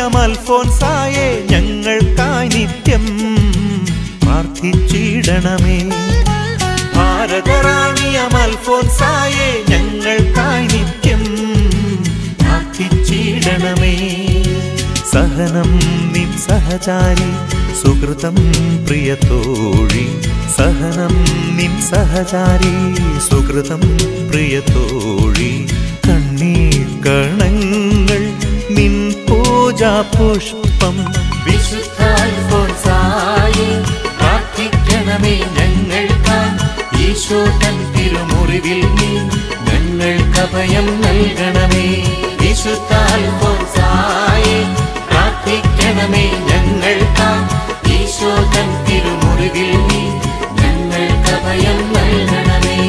അൽഫോൻസായേ ഞങ്ങൾക്കായി നിത്യം പ്രാർത്ഥിച്ചിടണമേ. ഭാരതറാണിയം അൽഫോൻസായേ ഞങ്ങൾക്കായി നിത്യം പ്രാർത്ഥിച്ചിടണമേ. സഹനം നിൻ സഹചാരി സുഹൃതം പ്രിയതോഴി, സഹനം നിൻ സഹചാരി സുഹൃതം പ്രിയതോഴി. കണ്ണീർ കണങ്ങൾ നിൻ പൂജാ പുഷ്പം വിശുദ്ധ അൽഫോൻസായേ പ്രാർത്ഥിക്കണമേ ഞങ്ങൾക്കായി. ഈശോ തൻ തിരുമുറിവിൽ നീ ഞങ്ങൾക്ക് അഭയം നൽകണമേ. വിശുദ്ധ അൽഫോൻസായേ പ്രാർത്ഥിക്കണമേ ഞങ്ങൾക്കായി. ഈശോ തൻ തിരുമുറിവിൽ നീ ഞങ്ങൾക്ക് അഭയം നൽകണമേ.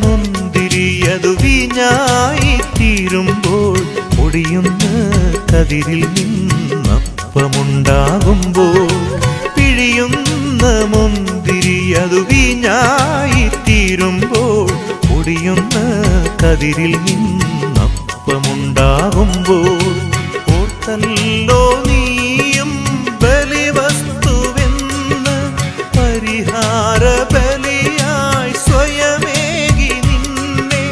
മുന്തിരിയതു വീഞ്ഞായിത്തീരുമ്പോൾ പൊടിയുന്ന കതിരിൽ നിന്നപ്പമുണ്ടാകുമ്പോൾ, പിഴിയുന്ന മുന്തിരിയതു വീഞ്ഞായിത്തീരുമ്പോൾ പൊടിയുന്ന കതിരിൽ നിന്നപ്പമുണ്ടാകുമ്പോൾ, ഓർത്തല്ലോ നീയും ബലിവസ്തുവെന്ന് പരിഹാര ബലിയായി സ്വയമേകി നിന്നെ.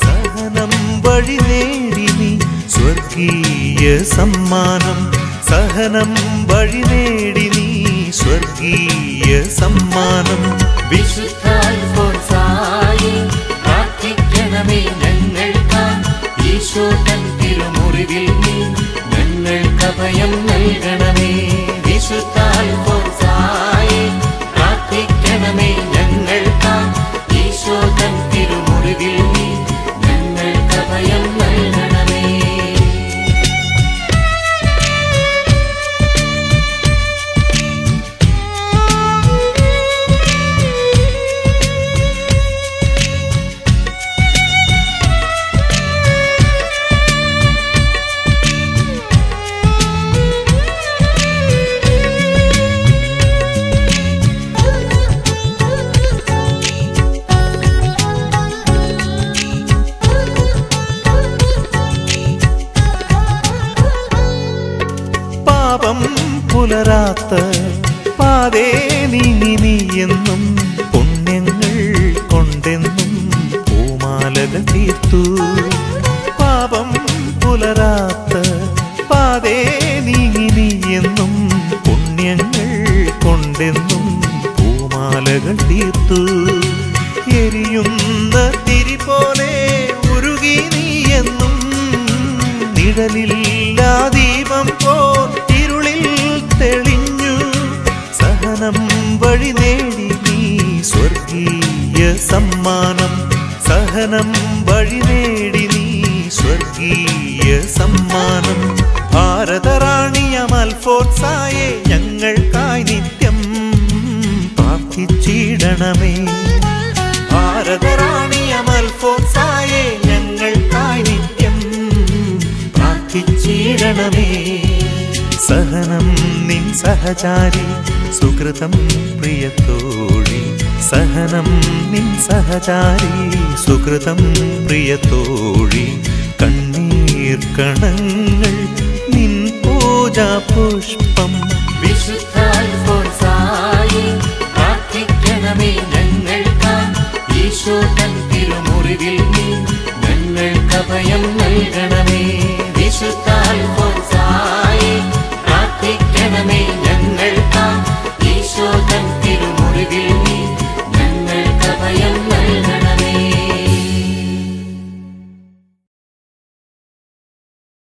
സഹനം വഴി നേടി നീ സ്വർഗീയ സമ്മാനം, സഹനം വഴി നേടി നീ സ്വർഗീയ സമ്മാനം. വിശുദ്ധ അൽഫോൻസായേ പ്രാർത്ഥിക്കണമേ ഞങ്ങൾക്കായി. ഈശോ തൻ തിരുമുറിവിൽ നീ ഞങ്ങൾക്ക് അഭയം നൽകണമേ. വിശുദ്ധ അൽഫോൻസായേ പ്രാർത്ഥിക്കണമേ ഞങ്ങൾക്കായി. ഈശോ തൻ തിരുമുറിവിൽ നീ ഞങ്ങൾക്ക് അഭയം നൽകണമേ. പാപം പുലരാത്ത പാതേ നീങ്ങി നീയെന്നും പുണ്യങ്ങൾ കൊണ്ടെന്നും പൂമാലകൾ തീർത്തു. പാപം പുലരാത്ത പാതേ നീങ്ങി നീയെന്നും പുണ്യങ്ങൾ കൊണ്ടെന്നും പൂമാലകൾ തീർത്തു. എരിയുന്ന തിരി പോലെ ഉരുകി നീയെന്നും നിഴലില്ലാ ദീപം പോൽ ഇരുളിൽ തെളിഞ്ഞു. സഹനം വഴി നേടി നീ സ്വർഗീയ സമ്മാനം, സഹനം വഴി നേടി നീ സ്വർഗീയ സമ്മാനം. ഭാരതറാണിയം അൽഫോൻസായേ ഞങ്ങൾക്കായി നിത്യം പ്രാർത്ഥിച്ചിടണമേ. ഭാരതറാണിയം അൽഫോൻസായേ ഞങ്ങൾക്കായി നിത്യം പ്രാർത്ഥിച്ചിടണമേ. സഹനം നിൻ സഹചാരി സുഹൃതം പ്രിയതോഴി, സഹനം നിൻ സഹചാരി സുഹൃതം പ്രിയതോഴി. കണ്ണീർ കണങ്ങൾ നിൻ പൂജാ പുഷ്പം വിശുദ്ധ അൽഫോൻസായേ പ്രാർത്ഥിക്കണമേ ഞങ്ങൾക്കായി. ഈശോ തൻ തിരുമുറിവിൽ